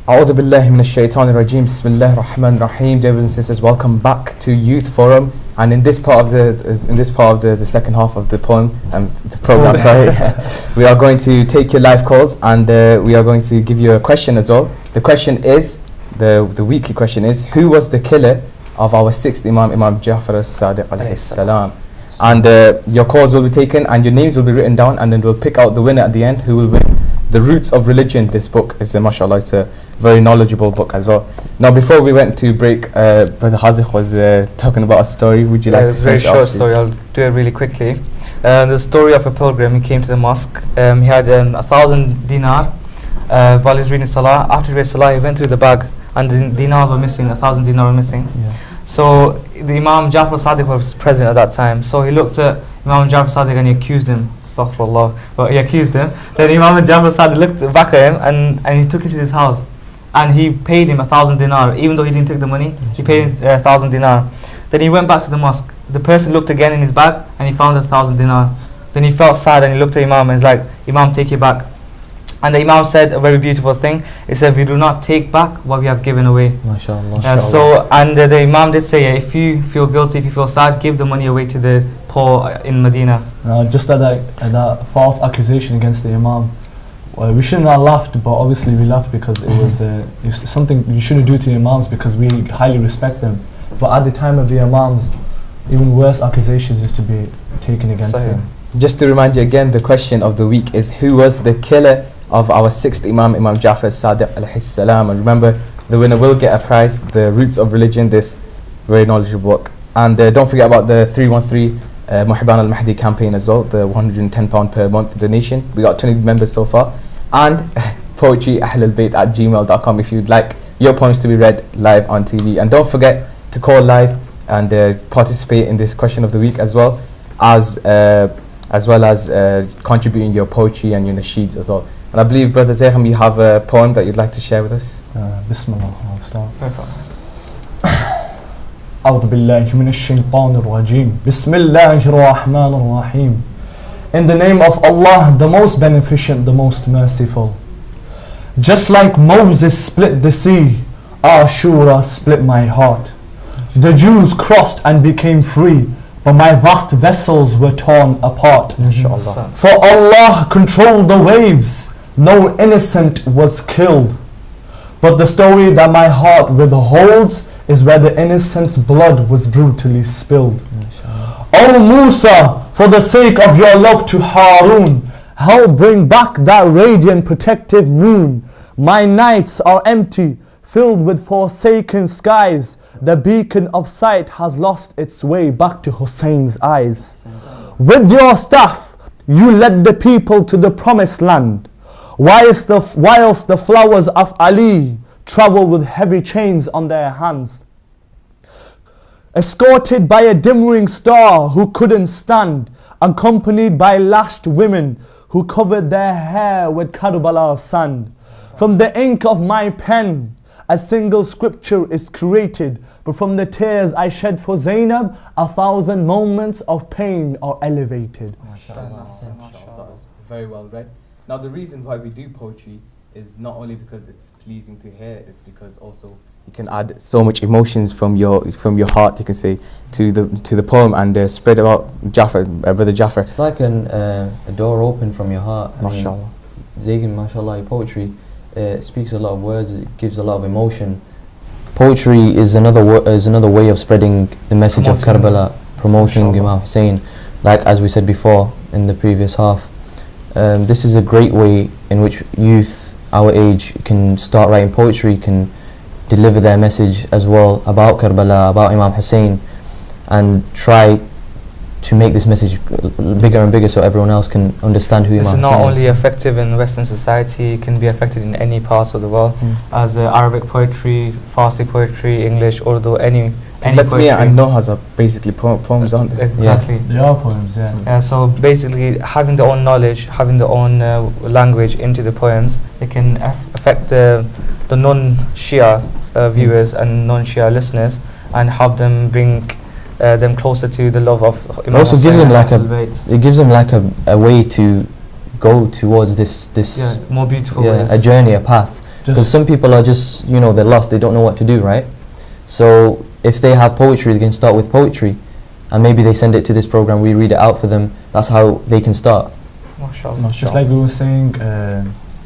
A'udhu billahi minash shaitanir rajeem. Bismillahir rahmanir rahim. Dear brothers and sisters, welcome back to Youth Forum. And in this part of the second half of the poem the program, sorry, we are going to take your live calls, and we are going to give you a question as well. The question is, the weekly question is, who was the killer of our sixth Imam, Imam Ja'far as-Sadiq alayhi salam? And your calls will be taken and your names will be written down, and then we'll pick out the winner at the end who will win The Roots of Religion. This book is mashallah, it's a very knowledgeable book as well. Now before we went to break, Brother Haziq was talking about a story. Would you like to finish It's a very short story, I'll do it really quickly. The story of a pilgrim. He came to the mosque, he had 1,000 dinar while he was reading Salah. After he read Salah, he went through the bag and the dinars were missing, 1,000 dinar were missing. So the Imam Ja'far as-Sadiq was present at that time. So he looked at Imam Ja'far as-Sadiq and he accused him. Astaghfirullah. But he accused him. Then Imam Ja'far as-Sadiq looked back at him and he took him to his house. And he paid him 1,000 dinar. Even though he didn't take the money, he paid him 1,000 dinar. Then he went back to the mosque. The person looked again in his bag and he found 1,000 dinar. Then he felt sad and he looked at Imam and was like, Imam, take it back. And the Imam said a very beautiful thing. He said, we do not take back what we have given away. MashaAllah. So, and the Imam did say, if you feel guilty, if you feel sad, give the money away to the poor in Medina. Just at that false accusation against the Imam, we shouldn't have laughed, but obviously we laughed because it was something you shouldn't do to the Imams, because we highly respect them. But at the time of the Imams, even worse accusations is to be taken against them. Just to remind you again, the question of the week is, who was the killer of our sixth Imam, Imam Ja'far as-Sadiq alayhi salam? And remember, the winner will get a prize, The Roots of Religion, this very knowledgeable book. And don't forget about the 313 Muhibban al-Mahdi campaign as well, the £110 per month donation. We got 20 members so far. And poetryahlulbayt@gmail.com if you'd like your poems to be read live on TV. And don't forget to call live and participate in this question of the week, as well as contributing your poetry and your nasheeds as well. And I believe, Brother Zayham, you have a poem that you'd like to share with us. Bismillah, I'll start. أعوذ بالله من الشيطان الرجيم. بسم الله الرحمن الرحيم. In the name of Allah, the most beneficent, the most merciful. Just like Moses split the sea, Ashura split my heart. The Jews crossed and became free, but my vast vessels were torn apart. Inshallah. For Allah controlled the waves, no innocent was killed. But the story that my heart withholds is where the innocent's blood was brutally spilled. O Musa, for the sake of your love to Harun, help bring back that radiant protective moon. My nights are empty, filled with forsaken skies. The beacon of sight has lost its way back to Hussein's eyes. With your staff, you led the people to the promised land, whilst the flowers of Ali travel with heavy chains on their hands. Escorted by a dim-ring star who couldn't stand, accompanied by lashed women who covered their hair with Karbala's sand. From the ink of my pen, a single scripture is created, but from the tears I shed for Zainab, 1,000 moments of pain are elevated. Very well read. Now the reason why we do poetry is not only because it's pleasing to hear, it's because also you can add so much emotions from your heart, you can say, to the poem, and spread about Brother Ja'far. It's like a door open from your heart. MashaAllah. Zaygin, mashallah, your poetry speaks a lot of words, it gives a lot of emotion. Poetry is another way of spreading the message of Karbala, promoting Imam Hussein, like as we said before in the previous half. This is a great way in which youth our age can start writing poetry, can deliver their message as well about Karbala, about Imam Hussein, and try to make this message bigger and bigger so everyone else can understand who Imam Hussein is. This is not only effective in Western society, it can be effective in any parts of the world, as Arabic poetry, Farsi poetry, English, Urdu, any poetry. And Nohas are basically poems, aren't they? Exactly. They are poems, yeah. So basically, having their own knowledge, having their own language into the poems, it can affect the non-Shia viewers and non-Shia listeners, and help them bring them closer to the love of Imam also Hussein. It gives them like a way to go towards this more beautiful way. A journey, a path Because some people are just, you know, they're lost, they don't know what to do, right? So if they have poetry, they can start with poetry, and maybe they send it to this program, we read it out for them. That's how they can start. MashaAllah. Just like we were saying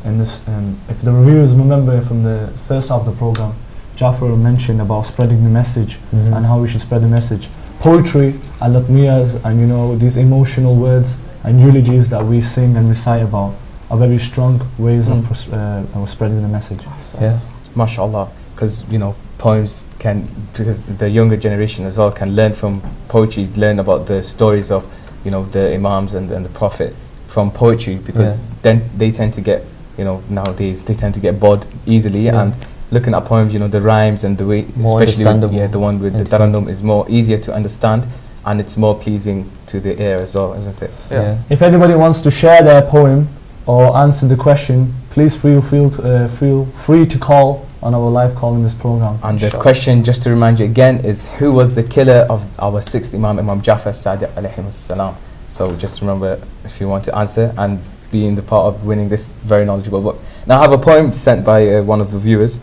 in this, if the reviewers remember from the first half of the program, Jafar mentioned about spreading the message and how we should spread the message. Poetry and latmiyas and, you know, these emotional words and eulogies that we sing and recite about are very strong ways of spreading the message. Yeah. MashaAllah, because, you know, poems can, because the younger generation as well can learn from poetry, learn about the stories of, you know, the imams and the Prophet from poetry, because then they tend to get, you know, nowadays they tend to get bored easily, and looking at poems, you know, the rhymes and the way, more understandable. Yeah, the one with the tarannum is more easier to understand, and it's more pleasing to the ear as well, isn't it? Yeah. If anybody wants to share their poem or answer the question, please feel free to call on our live call in this program. And the question, just to remind you again, is who was the killer of our sixth Imam, Imam Jafar Sadiq alayhi salam? So just remember, if you want to answer and be in the part of winning this very knowledgeable book. Now I have a poem sent by one of the viewers.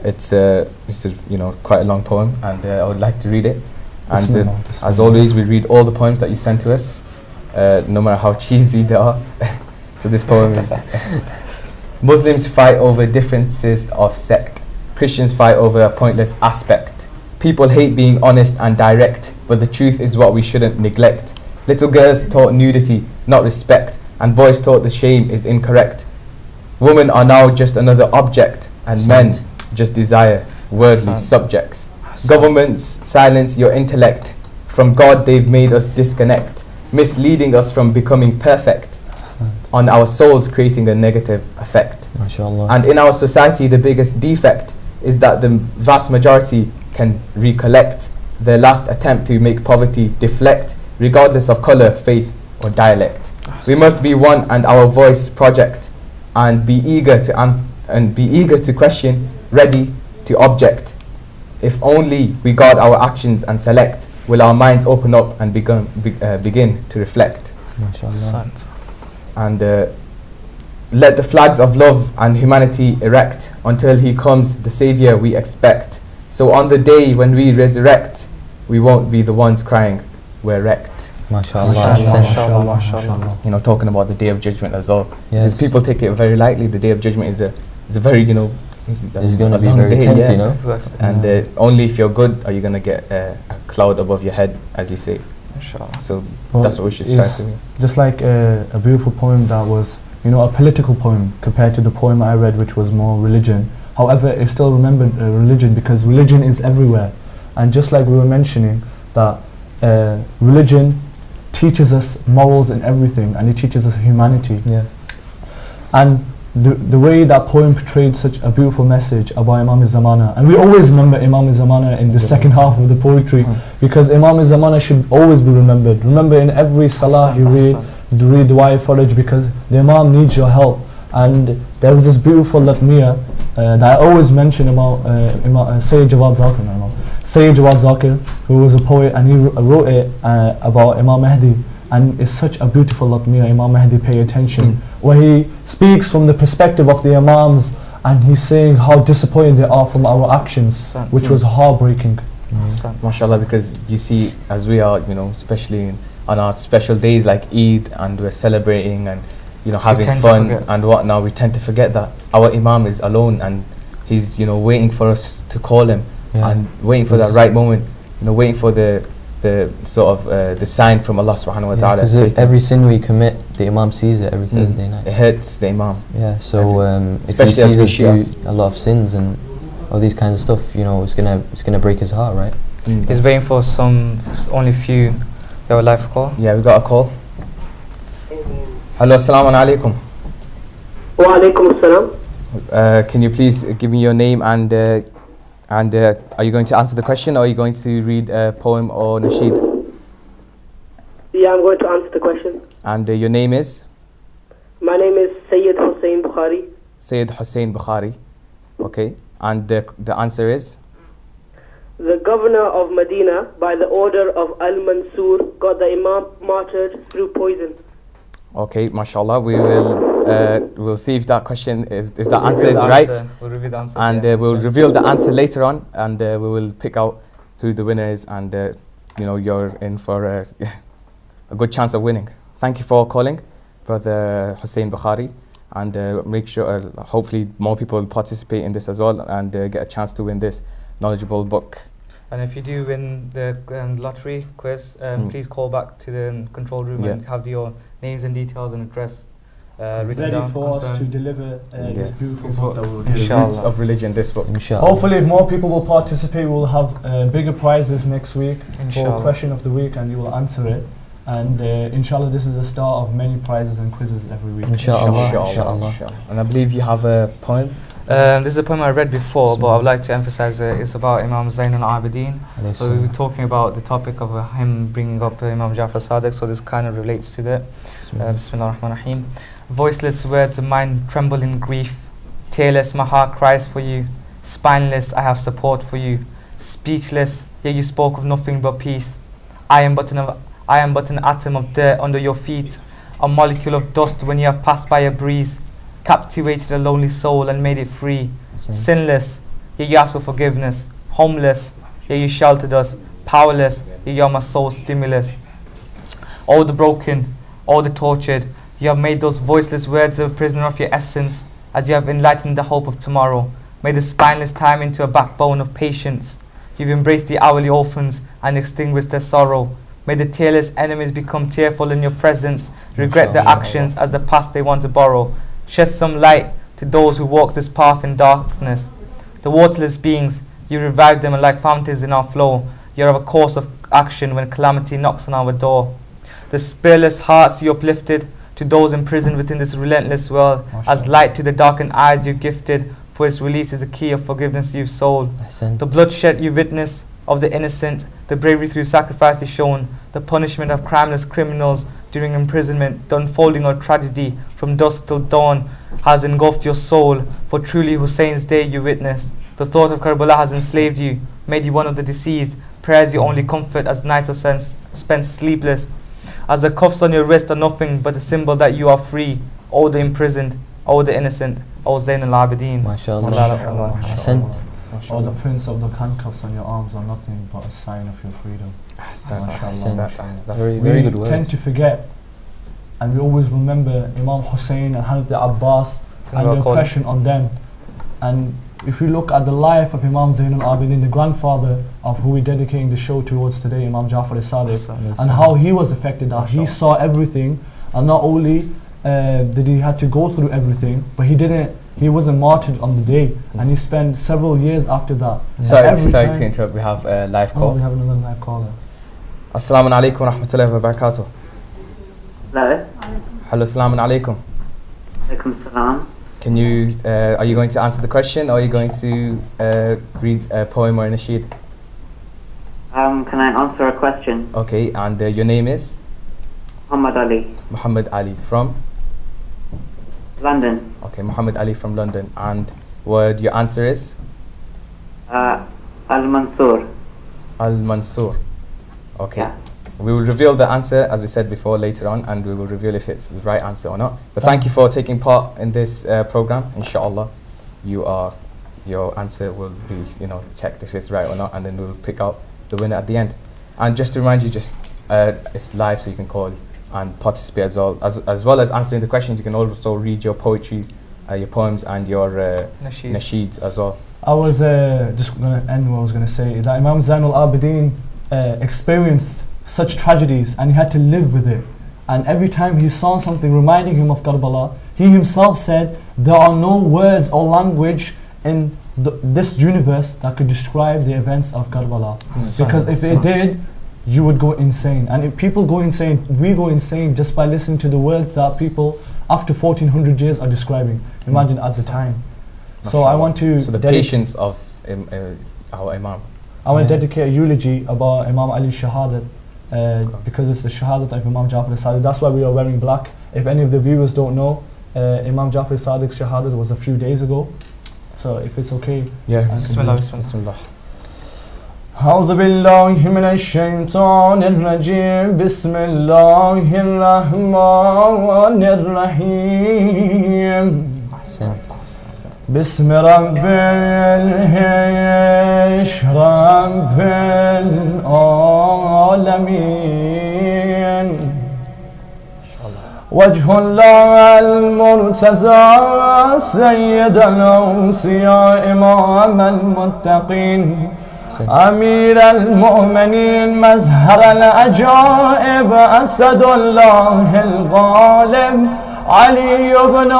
It's you know, quite a long poem, and I would like to read it. And as always, we read all the poems that you send to us, no matter how cheesy they are. So this poem is: Muslims fight over differences of sect. Christians fight over a pointless aspect. People hate being honest and direct, but the truth is what we shouldn't neglect. Little girls taught nudity, not respect, and boys taught the shame is incorrect. Women are now just another object, and men just desire worldly subjects. Governments silence your intellect. From God they've made us disconnect, misleading us from becoming perfect, on our souls creating a negative effect. MashaAllah. And in our society the biggest defect is that the vast majority can recollect their last attempt to make poverty deflect, regardless of colour, faith or dialect. We must be one and our voice project, and be eager to question, ready to object. If only we guard our actions and select, will our minds open up and begin to reflect. MashaAllah. And let the flags of love and humanity erect until he comes, the Saviour we expect. So on the day when we resurrect, we won't be the ones crying, we're wrecked. MashaAllah. You know, talking about the Day of Judgment as well. Yes. Because people take it very lightly. The Day of Judgment is a very, you know, It's going to be long very day, tense, yeah. you know. Exactly. And only if you're good are you going to get a cloud above your head, as you say. MashaAllah. So Well, that's what we should strive to do. Just like a beautiful poem that was, you know, a political poem compared to the poem I read, which was more religion. However, it still remembered religion, because religion is everywhere. And just like we were mentioning, that religion teaches us morals and everything, and it teaches us humanity. Yeah. And the way that poem portrayed such a beautiful message about Imam Zamana, and we always remember Imam Zamana in the second half of the poetry, because Imam Zamana should always be remembered. Remember, in every salah you read Dua Faraj, because the Imam needs your help. And there was this beautiful latmiya that I always mention about Sayyid Jawad Zakir. Sayyid Jawad Zakir, who was a poet, and he wrote it about Imam Mahdi. And it's such a beautiful latmiya, Imam Mahdi, pay attention, where he speaks from the perspective of the Imams, and he's saying how disappointed they are from our actions, which was heartbreaking. MashaAllah, because you see, as we are, you know, especially on our special days like Eid, and we're celebrating and, you know, having fun and whatnot, we tend to forget that our Imam is alone, and he's, you know, waiting for us to call him, and waiting for that right moment, you know, waiting for the sort of the sign from Allah subhanahu wa ta'ala. Because every sin we commit, the Imam sees it every Thursday night. It hurts the Imam. Yeah, so if he sees us do a lot of sins and all these kinds of stuff, you know, it's gonna break his heart, right? He's waiting for only few. Your live call? Yeah, we got a call. Hello, assalamu alaikum. Wa alaikum assalam. Can you please give me your name and are you going to answer the question, or are you going to read a poem or nasheed? Yeah, I'm going to answer the question. And your name is? My name is Sayyid Hussein Bukhari. Sayyid Hussein Bukhari. Okay. And the answer is? The governor of Medina, by the order of Al-Mansur, got the Imam martyred through poison. Okay, mashallah. We will we'll see if that question is, if that We'll answer reveal is the right. answer. We'll reveal the answer. And yeah. we'll reveal the answer later on, and we will pick out who the winner is, and you know, you're in for a good chance of winning. Thank you for calling, Brother Hussein Bukhari, and make sure hopefully more people will participate in this as well, and get a chance to win this knowledgeable book. And if you do win the lottery quiz, please call back to the control room Yeah. and have your names and details and address written Ready down. for us to confirmed. deliver this Yeah. beautiful book that we'll The do. Inshallah. Roots of Religion, this book. Inshallah. Hopefully, if more people will participate, we'll have bigger prizes next week for Inshallah. question of the week, and you will answer it. And inshallah, this is the start of many prizes and quizzes every week. Inshallah. Inshallah. And I believe you have a poem. This is a poem I read before, but I would like to emphasize it's about Imam Zayn al-Abidin. Alayhi So we were salam. talking about the topic of him bringing up Imam Jafar Sadiq, so this kind of relates to that. Bismillah. Bismillah ar-Rahman ar-Rahim. Voiceless words of mine tremble in grief. Tearless, my heart cries for you. Spineless, I have support for you. Speechless, yet you spoke of nothing but peace. I am but an atom of dirt under your feet, a molecule of dust when you have passed by a breeze. Captivated a lonely soul and made it free. Sinless, yet you asked for forgiveness. Homeless, yet you sheltered us. Powerless, yet you are my soul's stimulus. All the broken, all the tortured, you have made those voiceless words a prisoner of your essence, as you have enlightened the hope of tomorrow. Made the spineless time into a backbone of patience. You've embraced the hourly orphans and extinguished their sorrow. May the tearless enemies become tearful in your presence, regret their actions as the past they want to borrow. Shed some light to those who walk this path in darkness. The waterless beings, you revive them like fountains in our flow. You have a course of action when calamity knocks on our door. The spiritless hearts you uplifted to those imprisoned within this relentless world, as light to the darkened eyes you gifted, for its release is the key of forgiveness you've sold. The bloodshed you witness of the innocent, the bravery through sacrifice is shown, the punishment of crimeless criminals during imprisonment, the unfolding of tragedy from dusk till dawn has engulfed your soul, for truly Hussein's day you witness. The thought of Karbala has enslaved you, made you one of the deceased, prayers your only comfort as nights are spent sleepless. As the cuffs on your wrist are nothing but a symbol that you are free, O the imprisoned, O the innocent, O Zayn al-Abidin. MashaAllah. Ahsant. Or the prince of the handcuffs on your arms are nothing but a sign of your freedom. Very, We very good tend words. to forget, and we always remember Imam Hussein and Hazrat Abbas and the oppression on them. And if we look at the life of Imam Zayn al-Abidin, the grandfather of who we're dedicating the show towards today, Imam Jafar al-Sadiq, and how he was affected, how he saw everything, and not only did he had to go through everything, but he wasn't martyred on the day, and he spent several years after that. Sorry to interrupt, we have a live call. We have another live caller. Assalamu alaikum wa rahmatullahi wa barakatuh. Hello. Hello, assalamu alaikum. Alaikum salam. Can you, are you going to answer the question, or are you going to read a poem or a nasheed? Can I answer a question? Okay, and your name is? Muhammad Ali, Muhammad Ali from? London. Okay, Muhammad Ali from London. And what your answer is? Al-Mansur. Al-Mansur. Okay. Yeah. We will reveal the answer, as we said before, later on, and we will reveal if it's the right answer or not. But thank you for taking part in this program. Inshallah, your answer will be, checked if it's right or not, and then we'll pick out the winner at the end. And just to remind you, it's live, so you can call and participate as well. As well as answering the questions, you can also read your poetry, your poems, and your nasheeds as well. I was just going to end what I was going to say, that Imam Zayn al-Abidin experienced such tragedies, and he had to live with it. And every time he saw something reminding him of Karbala, he himself said, there are no words or language in this universe that could describe the events of Karbala. Because if it did, you would go insane. And if people go insane, we go insane just by listening to the words that people after 1400 years are describing. Imagine at the time. So I want to... So the patience of our Imam. I want to dedicate a eulogy about Imam Ali's Shahadat, because it's the Shahadat of Imam Jafar al-Sadiq. That's why we are wearing black. If any of the viewers don't know, Imam Jafar al-Sadiq's Shahadat was a few days ago. So if it's okay. Yeah. Bismillah. Bismillah. أعوذ بالله من الشيطان الرجيم بسم الله الرحمن الرحيم بسم رب العرش رب العالمين وجه الله المرتضى سيد الأوصياء إمام المتقين أمير المؤمنين مزهر العجائب أسد الله الغالب علي بن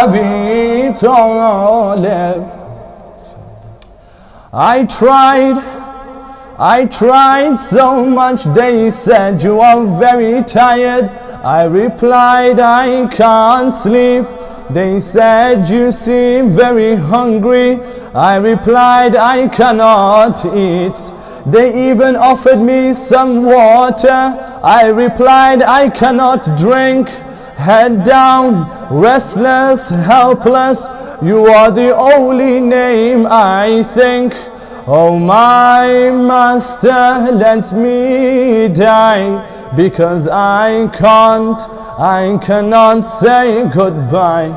أبي طالب. I tried so much. They said you are very tired. I replied I can't sleep. They said you seem very hungry. I replied I cannot eat. They even offered me some water. I replied I cannot drink. Head down, restless, helpless, you are the only name I think. Oh my master, let me die, because I cannot say goodbye.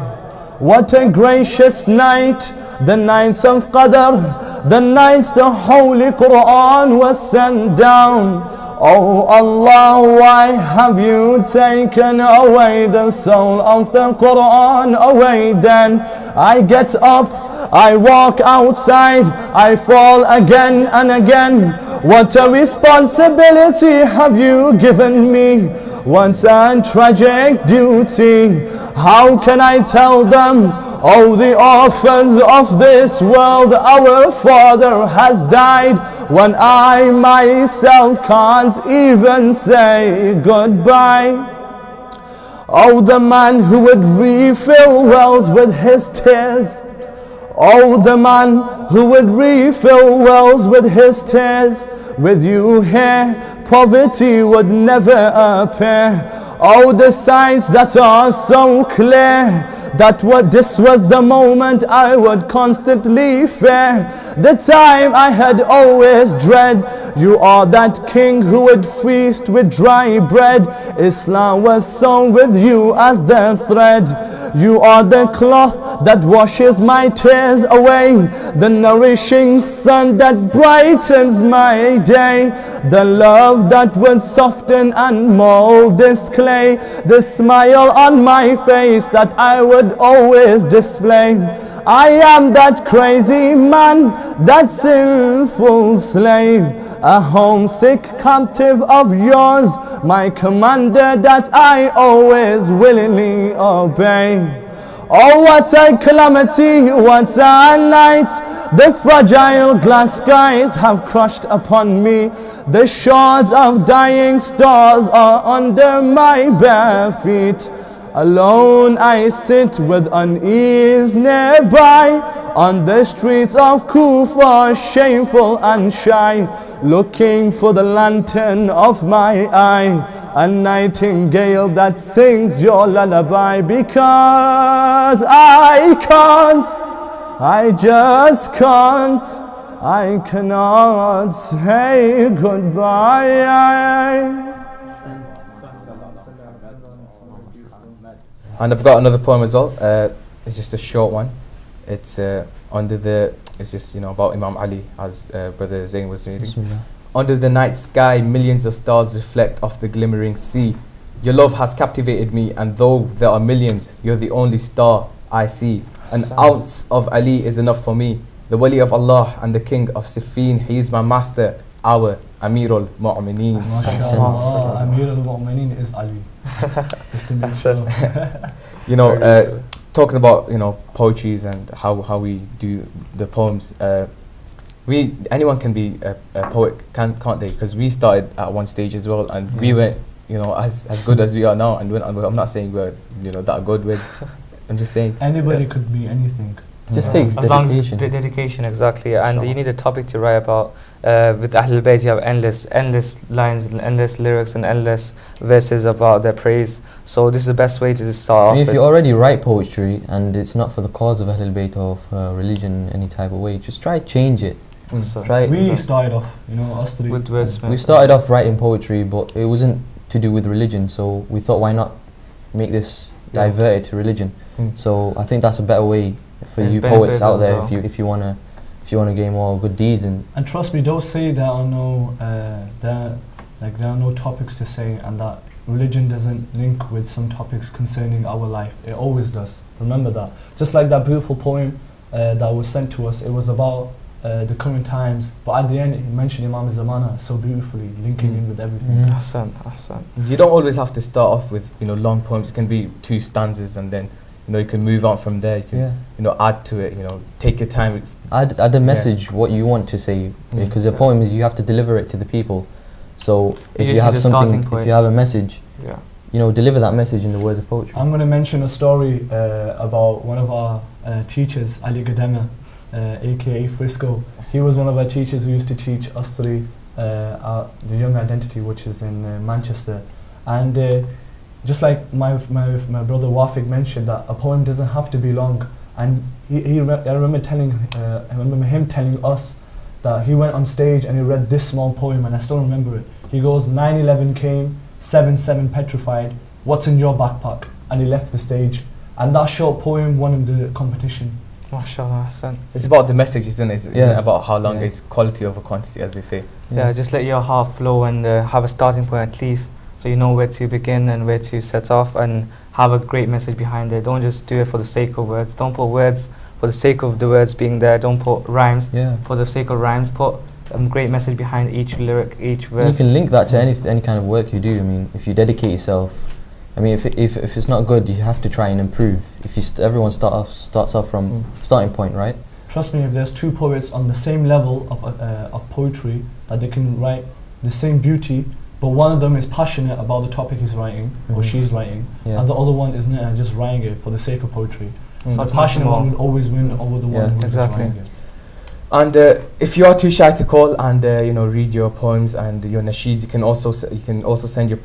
What a gracious night, the nights of Qadr, the nights the Holy Quran was sent down. Oh Allah, why have you taken away the soul of the Quran away? Then I get up, I walk outside, I fall again and again. What a responsibility have you given me? What a tragic duty. How can I tell them, oh the orphans of this world, our father has died, when I myself can't even say goodbye? Oh, the man who would refill wells with his tears. Oh, the man who would refill wells with his tears. With you here, poverty would never appear. Oh, the signs that are so clear, that this was the moment I would constantly fear, the time I had always dread. You are that king who would feast with dry bread. Islam was sewn with you as the thread. You are the cloth that washes my tears away, the nourishing sun that brightens my day, the love that would soften and mold this clay, the smile on my face that I would always display. I am that crazy man, that sinful slave, a homesick captive of yours, my commander that I always willingly obey. Oh, what a calamity, what a night. The fragile glass skies have crushed upon me. The shards of dying stars are under my bare feet. Alone I sit with unease nearby, on the streets of Kufa, shameful and shy, looking for the lantern of my eye, a nightingale that sings your lullaby, because I just can't, I cannot say goodbye. And I've got another poem as well. It's just a short one. It's it's just about Imam Ali, as Brother Zain was reading. Bismillah. Under the night sky, millions of stars reflect off the glimmering sea. Your love has captivated me, and though there are millions, you're the only star I see. An ounce of Ali is enough for me. The Wali of Allah and the King of Siffin, he is my master, our Amirul Mu'mineen. MashaAllah, Amirul Mu'mineen is Ali. Just to make sure. Talking about poetries and how we do the poems. Anyone can be a poet, can't they? Because we started at one stage as well, and we went as good as we are now. And I'm not saying we're that good with. I'm just saying anybody could be anything. Just takes as long as dedication. Dedication, exactly. And you need a topic to write about. With Ahlul Bayt, you have endless lines, and endless lyrics, and endless verses about their praise. So this is the best way to start off. If you already write poetry and it's not for the cause of Ahlul Bayt or of religion, any type of way, just try to change it So Try it. We started off, us three. with wordsmith. We started off writing poetry, but it wasn't to do with religion. So we thought, why not make this diverted to religion? So I think that's a better way for There's you benefits poets out as there well. if you wanna gain more good deeds. And trust me, don't say there are no there are no topics to say, and that religion doesn't link with some topics concerning our life. It always does. Remember that. Just like that beautiful poem that was sent to us, it was about the current times, but at the end it mentioned Imam Zamana so beautifully, linking in with everything. Ahsan. You don't always have to start off with long poems. It can be 2 stanzas, and then you can move on from there. You can add to it. Take your time. add a message what you want to say, because a poem is you have to deliver it to the people. So if you have something, if you have a message, deliver that message in the words of poetry. I'm going to mention a story about one of our teachers, Ali Gadema, aka Frisco. He was one of our teachers who used to teach us three the Young Identity, which is in Manchester. And just like my brother WAFIQ mentioned, that a poem doesn't have to be long. And I remember him telling us that he went on stage and he read this small poem, and I still remember it. He goes, 9/11 came, 7/7 petrified, what's in your backpack? And he left the stage. And that short poem won him the competition. MashaAllah, Ahsan. It's about the message, isn't it? It's Yeah. about how long is quality over quantity, as they say. Yeah, just let your heart flow and have a starting point at least, so you know where to begin and where to set off, and have a great message behind it. Don't just do it for the sake of words. Don't put words for the sake of the words being there. Don't put rhymes for the sake of rhymes. Put a great message behind each lyric, each verse. You can link that to any kind of work you do. I mean, if you dedicate yourself, I mean, if it's not good, you have to try and improve. If you everyone starts off from starting point, right? Trust me, if there's 2 poets on the same level of poetry, that they can write the same beauty, but one of them is passionate about the topic he's writing or she's writing, and the other one is just writing it for the sake of poetry. So the passionate one will always win over the one who's just writing it. And if you are too shy to call and read your poems and your nasheeds, you can also send your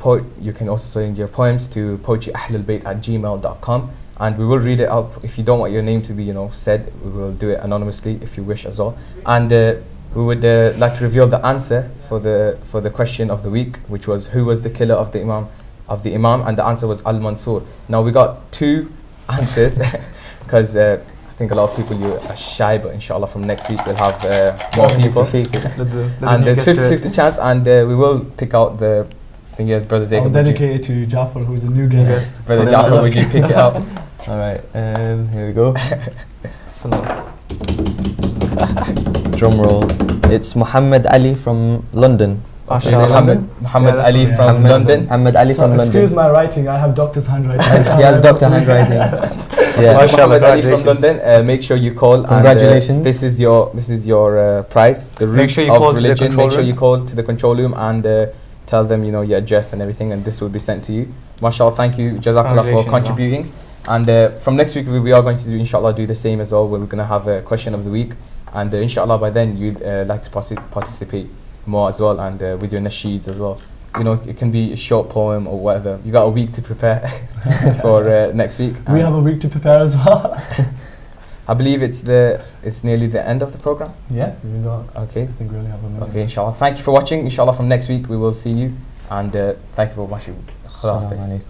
poems to poetryahlulbayt@gmail.com, and we will read it out. If you don't want your name to be said, we will do it anonymously if you wish as well. And we would like to reveal the answer for the question of the week, which was, who was the killer of the Imam, and the answer was Al-Mansur. Now we got 2 answers because I think a lot of people are shy, but inshallah from next week we'll have more people. And there's 50-50 chance, and we will pick out the thing. Yes, Brother Zayd. I'll dedicate it to Jafar, who's a new guest. Brother Jafar, would you pick it up? Alright, here we go. Drum roll. It's Muhammad Ali from London. Muhammad Ali from London. Muhammad Ali from London. Excuse my writing, I have doctor's handwriting. He has doctor handwriting. Muhammad Ali from London. Make sure you call. Congratulations. And, this is your prize. The roots of religion. Make sure you call to the control room and tell them your address and everything, and this will be sent to you. MashaAllah, thank you, Jazakallah, for contributing. And from next week we are going to do the same as well. We're going to have a question of the week, and inshallah by then you'd like to participate more as well, and with your nasheeds as well. It can be a short poem or whatever. You got a week to prepare for next week. We have a week to prepare as well. I believe it's nearly the end of the program. Yeah, we got. Okay. I think we only have a minute. Okay, inshallah. Thank you for watching. Inshallah from next week we will see you, and thank you for watching. Khuda Hafiz.